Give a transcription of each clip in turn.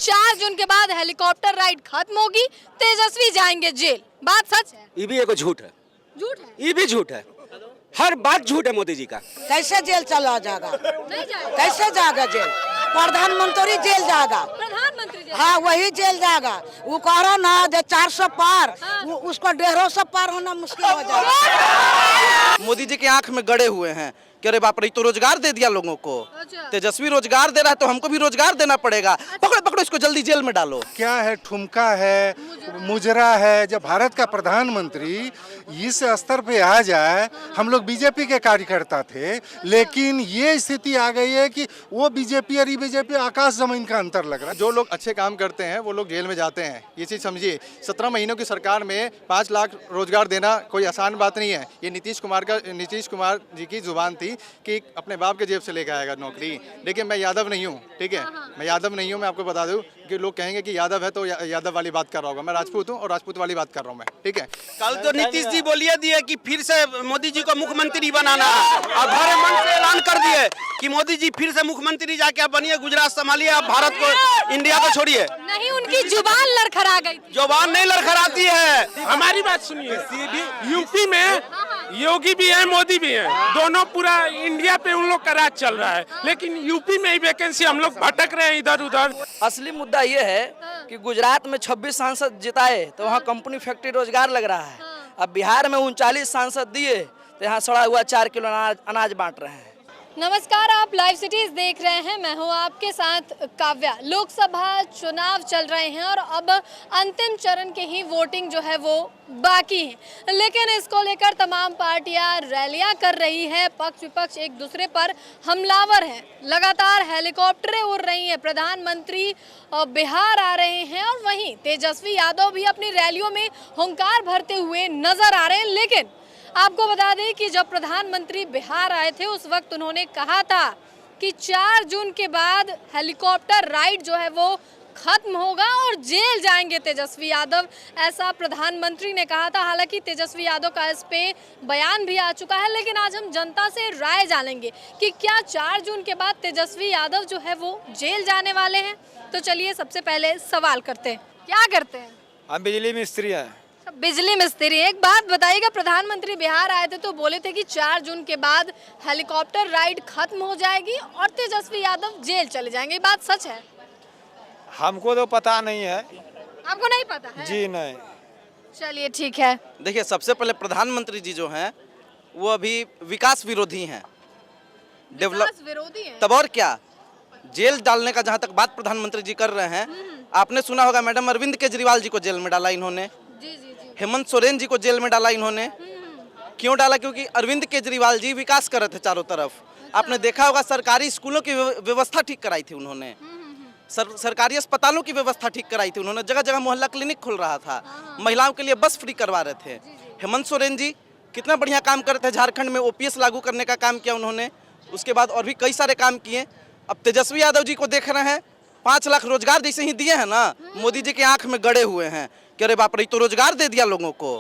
4 जून के बाद helicopter ride खत्म होगी, तेजस्वी जाएंगे जेल। बात सच है? ये भी एक झूठ है। झूठ है? ये भी झूठ है। हर बात झूठ है मोदी जी का। कैसे जेल चला जाएगा? नहीं जाएगा। कैसे जाएगा जेल? प्रधानमंत्री जेल जाएगा। प्रधानमंत्री जेल? हाँ, वही जेल जाएगा। वो कह रहा ना 400 पार, उसको 150 पार होना मुश्किल हो जाएगा। मोदी जी की आंख में गड़े हुए हैं कि अरे बाप रे, तो रोजगार दे दिया लोगों को। अच्छा। तेजस्वी रोजगार दे रहा है तो हमको भी रोजगार देना पड़ेगा। पकड़ो पकड़ो इसको, जल्दी जेल में डालो। क्या है, ठुमका है, मुजरा है। जब भारत का प्रधानमंत्री इस स्तर पे आ जाए, हम लोग बीजेपी के कार्यकर्ता थे, लेकिन ये स्थिति आ गई है कि वो बीजेपी और बीजेपी आकाश जमीन का अंतर लग रहा है। जो लोग अच्छे काम करते हैं वो लोग जेल में जाते हैं, ये चीज़ समझिए। 17 महीनों की सरकार में 5 लाख रोजगार देना कोई आसान बात नहीं है। ये नीतीश कुमार जी की जुबान थी कि अपने बाप के जेब से लेकर आएगा नौकरी। देखिए, मैं यादव नहीं हूँ, ठीक है, मैं यादव नहीं हूँ। मैं आपको बता दूँ कि लोग कहेंगे कि यादव है तो यादव वाली बात कर रहा होगा। मैं राजपूत हूँ और राजपूत वाली बात कर रहा हूँ मैं, ठीक है। कल तो नीतीश जी बोलिए दिए कि फिर से मोदी जी को मुख्यमंत्री बनाना है, और भरे मन से ऐलान कर दिए कि मोदी जी फिर से मुख्यमंत्री जाके आप बनिए, गुजरात संभालिए, आप भारत को, इंडिया को छोड़िए। नहीं, उनकी जुबान लड़खड़ा गई। जुबान नहीं लड़खड़ाती है। हमारी बात सुनिए, यूपी में योगी भी है, मोदी भी है, दोनों पूरा इंडिया पे उन लोग का राज चल रहा है, लेकिन यूपी में ही वैकेंसी हम लोग भटक रहे हैं इधर उधर। असली मुद्दा ये है कि गुजरात में 26 सांसद जिताए तो वहाँ कंपनी फैक्ट्री रोजगार लग रहा है। अब बिहार में 39 सांसद दिए तो यहाँ सड़ा हुआ 4 किलो अनाज बांट रहे हैं। नमस्कार, आप लाइव सिटीज देख रहे हैं। मैं हूं आपके साथ काव्या। लोकसभा चुनाव चल रहे हैं और अब अंतिम चरण की ही वोटिंग जो है वो बाकी है, लेकिन इसको लेकर तमाम पार्टियां रैलियां कर रही है। पक्ष विपक्ष एक दूसरे पर हमलावर हैं। लगातार हेलीकॉप्टरें उड़ रही हैं, प्रधानमंत्री बिहार आ रहे हैं और वहीं तेजस्वी यादव भी अपनी रैलियों में हुंकार भरते हुए नजर आ रहे हैं। लेकिन आपको बता दें कि जब प्रधानमंत्री बिहार आए थे उस वक्त उन्होंने कहा था कि 4 जून के बाद हेलीकॉप्टर राइड जो है वो खत्म होगा और जेल जाएंगे तेजस्वी यादव, ऐसा प्रधानमंत्री ने कहा था। हालांकि तेजस्वी यादव का इस पे बयान भी आ चुका है, लेकिन आज हम जनता से राय जानेंगे कि क्या 4 जून के बाद तेजस्वी यादव जो है वो जेल जाने वाले हैं। तो चलिए सबसे पहले सवाल करते हैं, क्या करते हैं? हम बिजली मिस्त्री हैं। बिजली मिस्त्री। एक बात बताइएगा, प्रधानमंत्री बिहार आए थे तो बोले थे कि 4 जून के बाद हेलीकॉप्टर राइड खत्म हो जाएगी और तेजस्वी यादव जेल चले जाएंगे, बात सच है? हमको तो पता नहीं है। आपको नहीं पता है? जी नहीं। चलिए ठीक है। देखिए, सबसे पहले प्रधानमंत्री जी जो हैं वो अभी विकास विरोधी हैं, विकास विरोधी हैं। तब और क्या, जेल डालने का जहाँ तक बात प्रधानमंत्री जी कर रहे हैं, आपने सुना होगा मैडम अरविंद केजरीवाल जी को जेल में डाला इन्होंने, हेमंत सोरेन जी को जेल में डाला इन्होंने। क्यों डाला? क्योंकि अरविंद केजरीवाल जी विकास कर रहे थे चारों तरफ। आपने देखा होगा सरकारी स्कूलों की व्यवस्था ठीक कराई थी उन्होंने, सरकारी अस्पतालों की व्यवस्था ठीक कराई थी उन्होंने, जगह जगह मोहल्ला क्लिनिक खुल रहा था, महिलाओं के लिए बस फ्री करवा रहे थे। हेमंत सोरेन जी कितना बढ़िया काम कर रहे थे, झारखंड में OPS लागू करने का काम किया उन्होंने, उसके बाद और भी कई सारे काम किए। अब तेजस्वी यादव जी को देख रहे हैं, 5 लाख रोजगार जैसे ही दिए हैं ना, मोदी जी के आंख में गड़े हुए हैं कि अरे बाप रे, तो रोजगार दे दिया लोगों को।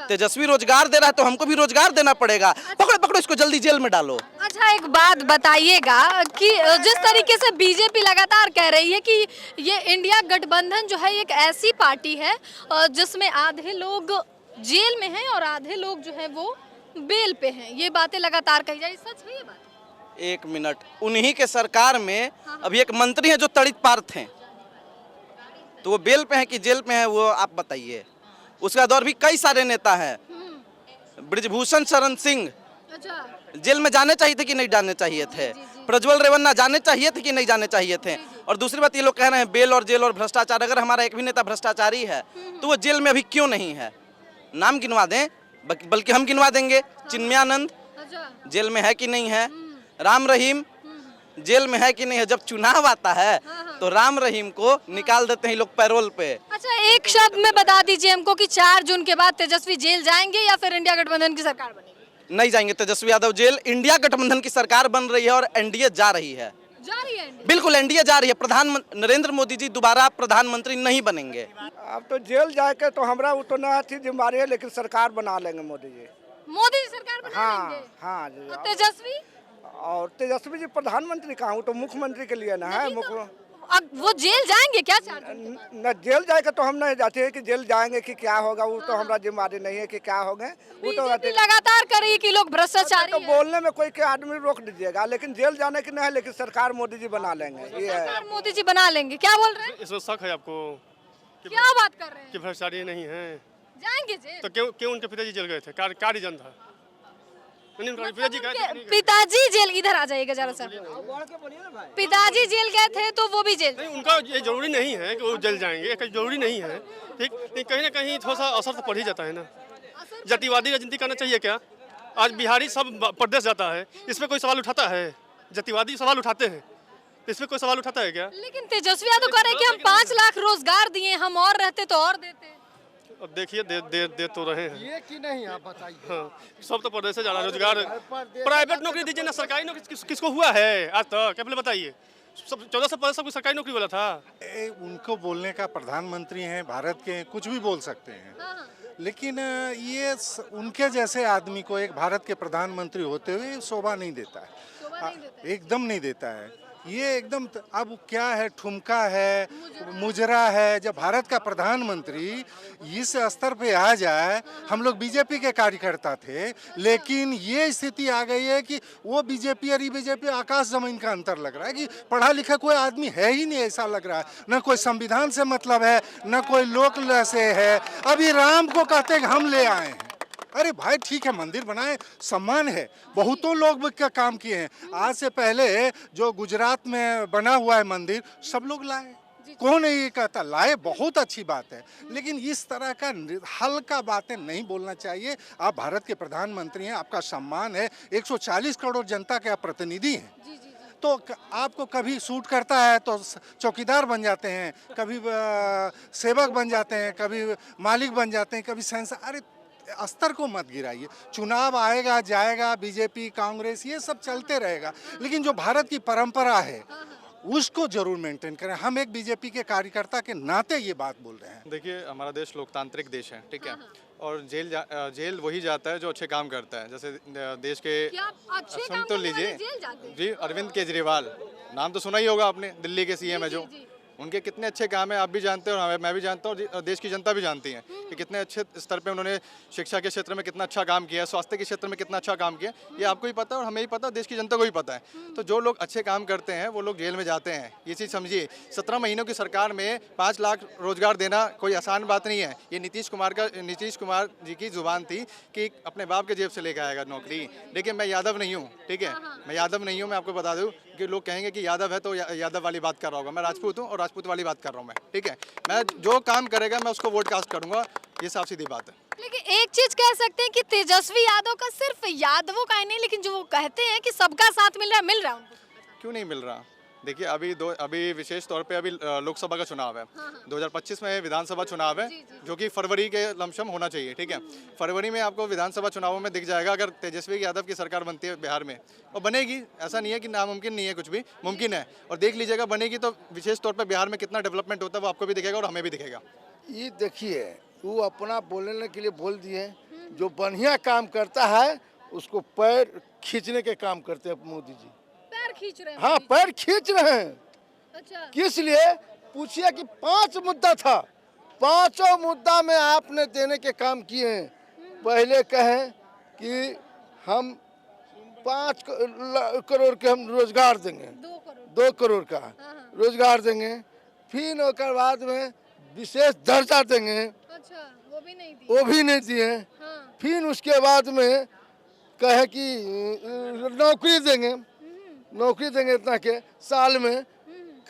तेजस्वी रोजगार दे रहा है तो हमको भी रोजगार देना पड़ेगा। पकड़ो पकड़ो इसको, जल्दी जेल में डालो। अच्छा, एक बात बताइएगा कि जिस तरीके से बीजेपी लगातार कह रही है कि ये इंडिया गठबंधन जो है एक ऐसी पार्टी है जिसमें आधे लोग जेल में हैं और आधे लोग जो है वो बेल पे हैं, ये बातें लगातार कही जाए, सच है ये बात? एक मिनट, उन्हीं के सरकार में अभी एक मंत्री है जो तड़ित पार थे, तो वो बेल पे हैं कि जेल पे हैं वो आप बताइए। उसके बाद और भी कई सारे नेता हैं, ब्रिजभूषण शरण सिंह जेल में जाने चाहिए थे कि नहीं जाने चाहिए थे, प्रज्वल रेवन्ना जाने चाहिए थे कि नहीं जाने चाहिए थे। और दूसरी बात, ये लोग कह रहे हैं बेल और जेल और भ्रष्टाचार, अगर हमारा एक भी नेता भ्रष्टाचारी है तो वो जेल में अभी क्यों नहीं है? नाम गिनवा दें, बल्कि हम गिनवा देंगे। चिन्मयानंद जेल में है कि नहीं है? राम रहीम जेल में है कि नहीं है? जब चुनाव आता है तो राम रहीम को निकाल देते हैं लोग पैरोल पे। अच्छा, एक शब्द में बता दीजिए हमको कि 4 जून के बाद तेजस्वी जेल जाएंगे या फिर इंडिया गठबंधन की सरकार बनेगी? नहीं जाएंगे तेजस्वी यादव जेल, इंडिया गठबंधन की सरकार बन रही है और एनडीए जा रही है। बिल्कुल एनडीए जा रही है। प्रधानमंत्री नरेंद्र मोदी जी दोबारा प्रधानमंत्री नहीं बनेंगे। अब तो जेल जाके तो हमारा उतना अच्छी जिम्मेदारी है, लेकिन सरकार बना लेंगे मोदी जी। मोदी सरकार बना लेंगे? हाँ जी। तेजस्वी? और तेजस्वी जी प्रधानमंत्री कहाँ, वो तो मुख्यमंत्री के लिए ना है। अब वो जेल जाएंगे क्या चार्ज? न जेल जाएगा तो हम नहीं जाते हैं कि जेल जाएंगे कि क्या होगा, वो तो हमारा जिम्मेदारी नहीं है कि क्या होगा। वो तो बीजेपी लगातार कर रही है कि लोग भ्रष्टाचारी तो हैं। बोलने में कोई के आदमी रोक दीजिएगा, लेकिन जेल जाने की नहीं है, लेकिन सरकार मोदी जी बना लेंगे, ये है। सरकार मोदी जी बना लेंगे, क्या बोल रहे हैं? इसमें शक है आपको क्या बात कर रहे हैं? कि भ्रष्टाचारी नहीं है? जाएंगे जेल? तो क्यों क्यों उनके पिताजी जेल गए थे? क्या रीजन था? पिताजी गए थे कि नहीं गए? पिताजी जेल, इधर आ जाइएगा जरा सा। पिताजी जेल गए थे तो वो भी जेल? नहीं, उनका ये जरूरी नहीं है कि वो जेल जाएंगे, जरूरी नहीं है, ठीक। लेकिन कहीं ना कहीं थोड़ा सा असर तो पड़ ही जाता है ना। जातिवादी राजनीति करना चाहिए क्या? आज बिहारी सब प्रदेश जाता है, इसमें कोई सवाल उठाता है? जातिवादी सवाल उठाते हैं, इसमें कोई सवाल उठाता है क्या? लेकिन तेजस्वी यादव कह रहे हैं कि हम 5 लाख रोजगार दिए, हम और रहते तो और देते। अब देखिए दे तो रहे हैं ये कि नहीं आप बताइए। हाँ, सब तो प्रदेश से जा रहा है। रोजगार प्राइवेट नौकरी दीजिए ना, सरकारी नौकरी किसको हुआ है आज तक? क्या बताइए, सब 14 से 15 सब सरकारी नौकरी वाला था। उनको बोलने का, प्रधानमंत्री हैं भारत के, कुछ भी बोल सकते हैं, लेकिन ये उनके जैसे आदमी को एक भारत के प्रधानमंत्री होते हुए शोभा नहीं देता है, एकदम नहीं देता है। ये एकदम अब क्या है, ठुमका है, मुजरा है। जब भारत का प्रधानमंत्री इस स्तर पे आ जाए, हम लोग बीजेपी के कार्यकर्ता थे, लेकिन ये स्थिति आ गई है कि वो बीजेपी और ये बीजेपी आकाश जमीन का अंतर लग रहा है कि पढ़ा लिखा कोई आदमी है ही नहीं, ऐसा लग रहा है। न कोई संविधान से मतलब है, न कोई लोक से है। अभी राम को कहते हैं हम ले आए हैं। अरे भाई ठीक है, मंदिर बनाए, सम्मान है, बहुतों लोग का काम किए हैं। आज से पहले जो गुजरात में बना हुआ है मंदिर, सब लोग लाए, कौन ये कहता लाए, बहुत अच्छी बात है। लेकिन इस तरह का हल्का बातें नहीं बोलना चाहिए। आप भारत के प्रधानमंत्री हैं, आपका सम्मान है, 140 करोड़ जनता के आप प्रतिनिधि हैं, तो आपको कभी सूट करता है तो चौकीदार बन जाते हैं, कभी सेवक बन जाते हैं, कभी मालिक बन जाते हैं, कभी सेंसर। अरे स्तर को मत गिराइए। चुनाव आएगा जाएगा, बीजेपी कांग्रेस ये सब चलते रहेगा, लेकिन जो भारत की परंपरा है उसको जरूर मेंटेन करें। हम एक बीजेपी के कार्यकर्ता के नाते ये बात बोल रहे हैं। देखिए, हमारा देश लोकतांत्रिक देश है, ठीक है, और जेल वही जाता है जो अच्छे काम करता है। जैसे देश के सुन तो लीजिए जी, अरविंद केजरीवाल नाम तो सुना ही होगा आपने, दिल्ली के सीएम है जो, उनके कितने अच्छे काम है आप भी जानते हैं और मैं भी जानता हूँ और देश की जनता भी जानती है कि कितने अच्छे स्तर पे उन्होंने शिक्षा के क्षेत्र में कितना अच्छा काम किया, स्वास्थ्य के क्षेत्र में कितना अच्छा काम किया, ये आपको ही पता है और हमें ही पता है, देश की जनता को भी पता है। तो जो लोग अच्छे काम करते हैं वो लोग जेल में जाते हैं, ये चीज़ समझिए। 17 महीनों की सरकार में 5 लाख रोजगार देना कोई आसान बात नहीं है। ये नीतीश कुमार जी की जुबान थी कि अपने बाप के जेब से लेकर आएगा नौकरी। देखिए, मैं यादव नहीं हूँ, ठीक है, मैं यादव नहीं हूँ। मैं आपको बता दूँ कि लोग कहेंगे कि यादव है तो यादव वाली बात कर रहा होगा। मैं राजपूत हूँ और राजपूत वाली बात कर रहा हूँ मैं, ठीक है। मैं जो काम करेगा मैं उसको वोट कास्ट करूंगा, ये साफ सीधी बात है। लेकिन एक चीज कह सकते हैं कि तेजस्वी यादव का सिर्फ यादवों का ही नहीं, लेकिन जो वो कहते हैं कि सबका साथ मिल रहा है उनको। क्यों नहीं मिल रहा? देखिए, अभी विशेष तौर पे अभी लोकसभा का चुनाव है, 2025 में विधानसभा चुनाव है, जो कि फरवरी के लमसम होना चाहिए, ठीक है। फरवरी में आपको विधानसभा चुनावों में दिख जाएगा अगर तेजस्वी यादव की सरकार बनती है बिहार में, और बनेगी। ऐसा नहीं है कि नामुमकिन नहीं है, कुछ भी मुमकिन है। और देख लीजिएगा, बनेगी तो विशेष तौर पर बिहार में कितना डेवलपमेंट होता है वो आपको भी दिखेगा और हमें भी दिखेगा। ये देखिए, वो अपना बोलने के लिए बोल दिए, जो बढ़िया काम करता है उसको पैर खींचने के काम करते हैं मोदी जी। पैर खींच रहे हैं? हाँ, पैर खींच रहे हैं। अच्छा, किस लिए? पूछिए कि 5 मुद्दा था, 5 मुद्दा में आपने देने के काम किए हैं। पहले कहें कि हम 5 करोड़ के हम रोजगार देंगे, 2 करोड़ का रोजगार देंगे, फिर उसके बाद में विशेष दर्जा देंगे। अच्छा, वो भी नहीं दिए। हाँ। फिर उसके बाद में कहे कि नौकरी देंगे इतना के साल में।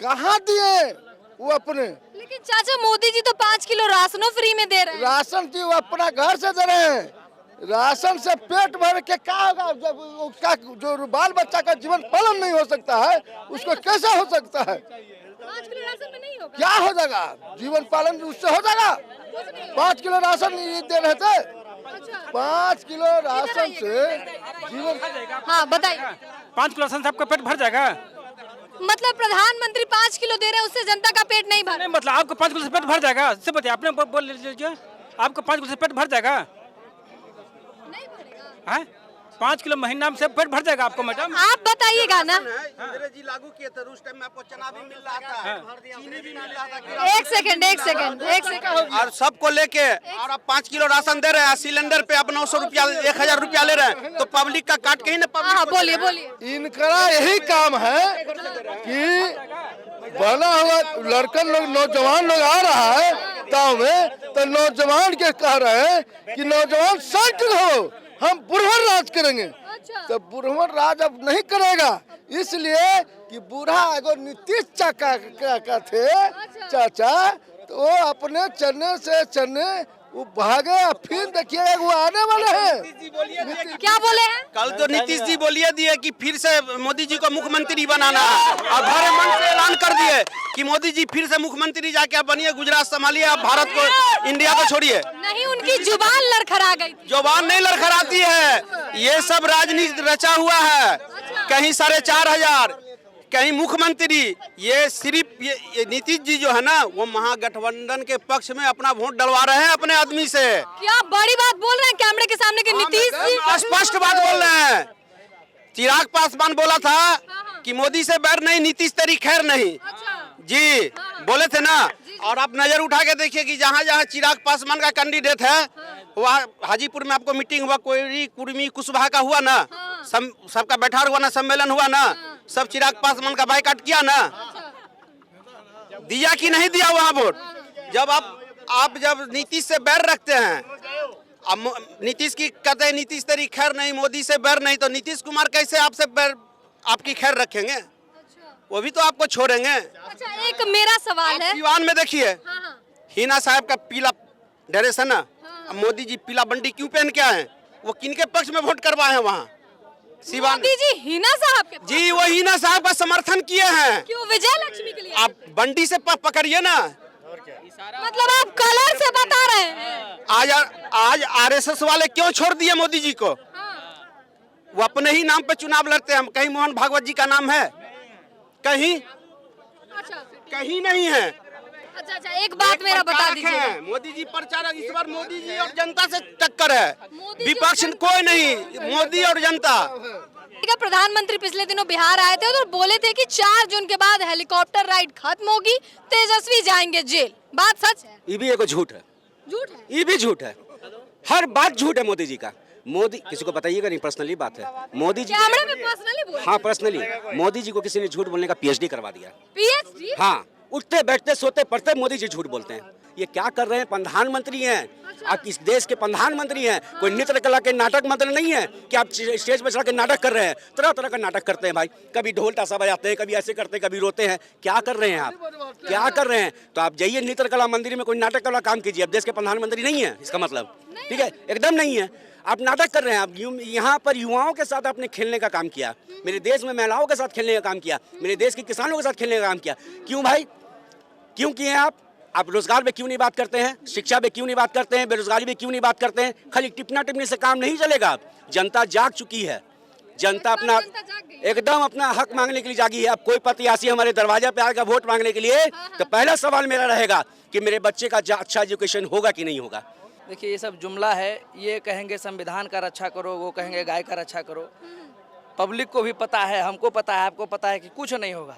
कहाँ दिए वो अपने? लेकिन चाचा, मोदी जी तो 5 किलो राशनों फ्री में दे रहे हैं। राशन की वो अपना घर से दे रहे हैं। राशन से पेट भर के क्या होगा? जब उसका जो बाल बच्चा का जीवन पालन नहीं हो सकता है, उसको कैसे हो सकता है? 5 किलो राशन में नहीं होगा। क्या हो जाएगा? जीवन पालन उससे हो जाएगा? 5 किलो राशन दे रहे थे। 5 किलो राशन से जीवन। हाँ, बताइए। 5 किलो राशन से आपका पेट भर जाएगा? मतलब प्रधानमंत्री 5 किलो दे रहे हैं, उससे जनता का पेट नहीं भर? नहीं, मतलब आपको 5 किलो से पेट भर जाएगा? से बताइए, आपने बोल लीजिए, आपको 5 किलो से पेट भर जाएगा? नहीं भरेगा। हाँ, 5 किलो महीना से पेट भर जाएगा आपको मैडम। आप बताइएगा ना। इंदिरा जी लागू किए थे उस टाइम में आपको चना भी मिल रहा था, चीनी भी मिल रहा था। एक सेकंड और सबको लेके और आप 5 किलो राशन दे रहे हैं, सिलेंडर पे आप 900 रुपया 1000 रुपया ले रहे हैं, तो पब्लिक का काट के ही ना हाँ पब्लिक। बोलिए। इनका यही काम है कि बना हुआ लड़कन लोग नौजवान लोग आ रहा है गाँव में, तो नौजवान के कह रहे हैं कि नौजवान शांत रहो, हम बुढ़वन राज करेंगे। तो बुढ़वन राज अब नहीं करेगा, इसलिए कि बूढ़ा एगो नीतीश चाचा थे चाचा, तो वो अपने चलने से चलने वो भागे, फिर देखिए वो आने वाले हैं। क्या बोले हैं? कल तो नीतीश जी बोलिए दिए कि फिर से मोदी जी को मुख्यमंत्री बनाना, और भरे मन से ऐलान कर दिए कि मोदी जी फिर से मुख्यमंत्री जाके आप बनिए, गुजरात संभालिए, आप भारत को, इंडिया को छोड़िए। नहीं, उनकी जुबान लड़खड़ा गई। जुबान नहीं लड़खड़ाती है, ये सब राजनीति रचा हुआ है। कहीं 4,500, कहीं मुख्यमंत्री। ये सिर्फ ये नीतीश जी जो है ना, वो महागठबंधन के पक्ष में अपना वोट डलवा रहे हैं अपने आदमी से। क्या बड़ी बात बोल रहे हैं कैमरे के सामने कि नीतीश जी स्पष्ट बात बोल रहे हैं। चिराग पासवान बोला था कि मोदी से बैर नहीं, नीतीश तेरी खैर नहीं। जी बोले थे ना। और आप नजर उठा के देखिए कि जहाँ जहाँ चिराग पासवान का कैंडिडेट है, वहाँ हाजीपुर में आपको मीटिंग हुआ, कोई कुर्मी कुशवाहा का हुआ ना, सबका बैठा हुआ ना, सम्मेलन हुआ ना, सब चिराग पासवान का बाइकाट किया ना, दिया कि नहीं दिया वहाँ वोट। जब आप जब नीतीश से बैर रखते हैं, अब नीतीश की कहते हैं नीतीश तेरी खैर नहीं, मोदी से बैर नहीं, तो नीतीश कुमार कैसे आपसे बैर आपकी खैर रखेंगे? वो भी तो आपको छोड़ेंगे। अच्छा, एक मेरा सवाल है। दीवान में देखिए, हिना साहब का पीला ड्रेस है ना, अब मोदी जी पीला बंडी क्यों पहन के आए हैं? वो किनके पक्ष में वोट करवाए हैं वहाँ? सिवान मोदी जी हिना साहब के जी, वो हिना साहब का समर्थन किए हैं। क्यों? विजय लक्ष्मी के लिए? आप बंडी से पकड़िए ना। मतलब आप कलर से बता रहे हैं? आज आरएसएस वाले क्यों छोड़ दिए मोदी जी को? वो अपने ही नाम पे चुनाव लड़ते हैं। कहीं मोहन भागवत जी का नाम है? कहीं कहीं नहीं है। अच्छा, एक बात मेरा बता दीजिए। मोदी जी प्रचारक, इस बार मोदी जी और जनता से टक्कर है, विपक्ष कोई नहीं, मोदी और जनता। प्रधानमंत्री पिछले दिनों बिहार आए थे और बोले थे कि 4 जून के बाद हेलीकॉप्टर राइड खत्म होगी, तेजस्वी जाएंगे जेल। बात सच है? ये भी एक झूठ है। झूठ है? ये भी झूठ है, हर बात झूठ है मोदी जी का। मोदी किसी को बताइएगा नहीं, पर्सनली बात है। मोदी जी कैमरे में पर्सनली बोल? हाँ पर्सनली। मोदी जी को किसी ने झूठ बोलने का PhD करवा दिया। PhD? हाँ, उठते बैठते सोते पढ़ते मोदी जी झूठ बोलते हैं। ये क्या कर रहे हैं? प्रधानमंत्री हैं, आप इस देश के प्रधानमंत्री हैं। कोई नृत्य कला के नाटक मंत्री नहीं है कि आप स्टेज पर चढ़ के नाटक कर रहे हैं। तरह तरह का नाटक करते हैं भाई, कभी ढोल ताशा बजाते हैं, कभी ऐसे करते हैं, कभी रोते हैं। क्या कर रहे हैं आप? क्या कर रहे हैं? तो आप जाइए नृत्य कला मंदिर में कोई नाटक वाला काम कीजिए। अब देश के प्रधानमंत्री नहीं है इसका मतलब, ठीक है? एकदम नहीं है। आप नाटक कर रहे हैं। आप यहाँ पर युवाओं के साथ आपने खेलने का काम किया, मेरे देश में महिलाओं के साथ खेलने का काम किया, मेरे देश के किसानों के साथ खेलने का काम किया। क्यों भाई, क्यों किए आप रोजगार पे क्यों नहीं बात करते हैं? शिक्षा पे क्यों नहीं बात करते हैं? बेरोजगारी पे क्यों नहीं बात करते हैं? खाली टिपना टिपनी से काम नहीं चलेगा। जनता जाग चुकी है, जनता अपना एकदम अपना हक मांगने के लिए जागी है। अब कोई प्रत्याशी हमारे दरवाजे पे आएगा वोट मांगने के लिए, तो पहला सवाल मेरा रहेगा कि मेरे बच्चे का अच्छा एजुकेशन होगा कि नहीं होगा। देखिए, ये सब जुमला है। ये कहेंगे संविधान का रक्षा करो, वो कहेंगे गाय का रक्षा करो। पब्लिक को भी पता है, हमको पता है, आपको पता है कि कुछ नहीं होगा।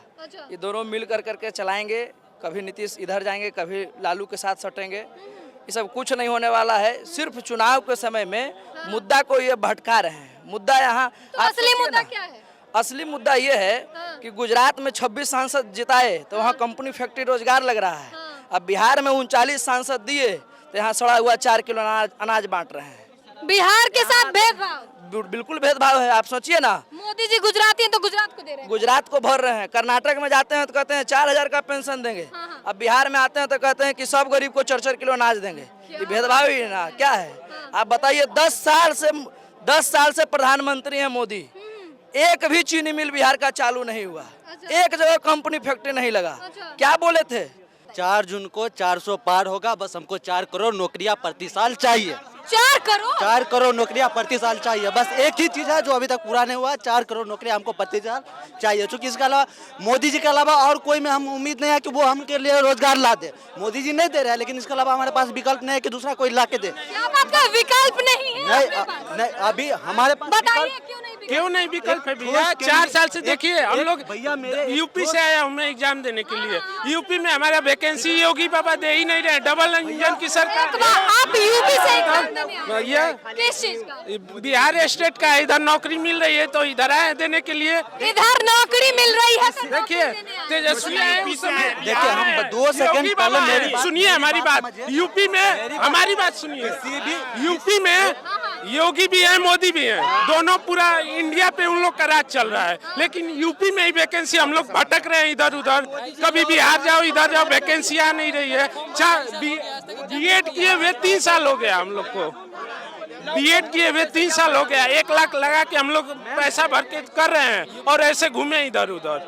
ये दोनों मिल करके चलाएंगे। कभी नीतीश इधर जाएंगे, कभी लालू के साथ सटेंगे। ये सब कुछ नहीं होने वाला है। सिर्फ चुनाव के समय में मुद्दा को ये भटका रहे हैं। मुद्दा यहाँ असली मुद्दा क्या है? असली मुद्दा ये है कि गुजरात में 26 सांसद जिताए तो वहाँ कंपनी फैक्ट्री रोजगार लग रहा है। अब बिहार में 39 सांसद दिए तो यहाँ सड़ा हुआ 4 किलो अनाज बांट रहे हैं। बिहार के साथ भेदभाव? बिल्कुल भेदभाव है। आप सोचिए ना, मोदी जी गुजराती हैं तो गुजरात को दे रहे हैं, गुजरात को भर रहे हैं। कर्नाटक में जाते हैं तो कहते हैं 4000 का पेंशन देंगे। अब बिहार में आते हैं तो कहते हैं कि सब गरीब को 4-4 किलो अनाज देंगे। ये भेदभाव ही ना क्या है? आप बताइए, 10 साल से प्रधानमंत्री हैं मोदी, एक भी चीनी मिल बिहार का चालू नहीं हुआ, एक जगह कंपनी फैक्ट्री नहीं लगा। क्या बोले थे? 4 जून को 400 पार होगा, बस हमको 4 करोड़ नौकरियां प्रति साल चाहिए। 4 करोड़ 4 करोड़ नौकरियां प्रति साल चाहिए। बस एक ही चीज है जो अभी तक पूरा नहीं हुआ, 4 करोड़ नौकरियां हमको प्रति साल चाहिए। चूंकि इसके अलावा मोदी जी के अलावा और कोई में हम उम्मीद नहीं है कि वो हमके लिए रोजगार ला दे। मोदी जी नहीं दे रहे हैं, लेकिन इसके अलावा हमारे पास विकल्प नहीं है कि दूसरा कोई ला के दे। क्या आपका विकल्प नहीं है? नहीं अभी हमारे पास बताइए क्यों नहीं विकल्प है भैया? 4 साल से देखिए हम लोग भैया मेरे यूपी से आया हूँ मैं एग्जाम देने के लिए। यूपी में हमारा वैकेंसी योगी बाबा दे ही नहीं रहे, डबल इंजन की सरकार। आप यूपी से एग्जाम देने आए? भैया किस चीज का? बिहार स्टेट का इधर नौकरी मिल रही है तो इधर आए देने के लिए। इधर नौकरी मिल रही है तो देखिए तेजस्वी है उस समय। देखिए हम 2 सेकंड पहले मेरी बात सुनिए, हमारी बात यूपी में, हमारी बात सुनिए। यूपी में योगी भी है मोदी भी है, दोनों पूरा इंडिया पे उन लोग का राज चल रहा है। लेकिन यूपी में ही वैकेंसी हम लोग भटक रहे हैं इधर उधर, कभी बिहार जाओ इधर जाओ, वैकेंसी आ नहीं रही है। बीएड किए हुए 3 साल हो गया हम लोग को, बीएड किए हुए 3 साल हो गया। 1 लाख लगा के हम लोग पैसा भर के कर रहे हैं और ऐसे घूमे इधर उधर।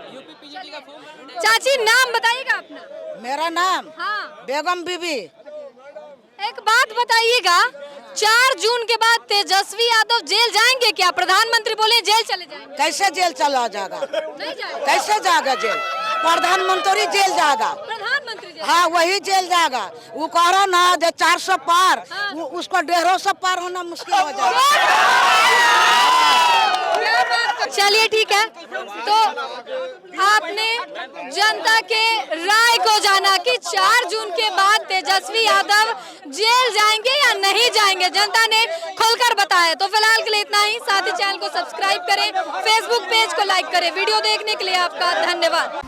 चाची नाम बताइएगा अपना। मेरा नाम हाँ। बेगम बीबी। एक बात बताइएगा, 4 जून के बाद तेजस्वी यादव जेल जाएंगे क्या? प्रधानमंत्री बोले जेल चले जाएंगे। कैसे जेल चला जाएगा? नहीं जाएगा। कैसे जाएगा जेल? प्रधानमंत्री जेल जाएगा। प्रधानमंत्री जेल। हाँ वही जेल जाएगा। वो कह रहा ना जो 400 पार, उसको 150 पार होना मुश्किल हो जाएगा। चलिए ठीक है, तो आपने जनता के राय को जाना कि 4 जून के बाद तेजस्वी यादव जेल जाएंगे या नहीं जाएंगे, जनता ने खुलकर बताया। तो फिलहाल के लिए इतना ही। साथ ही चैनल को सब्सक्राइब करें, फेसबुक पेज को लाइक करें। वीडियो देखने के लिए आपका धन्यवाद।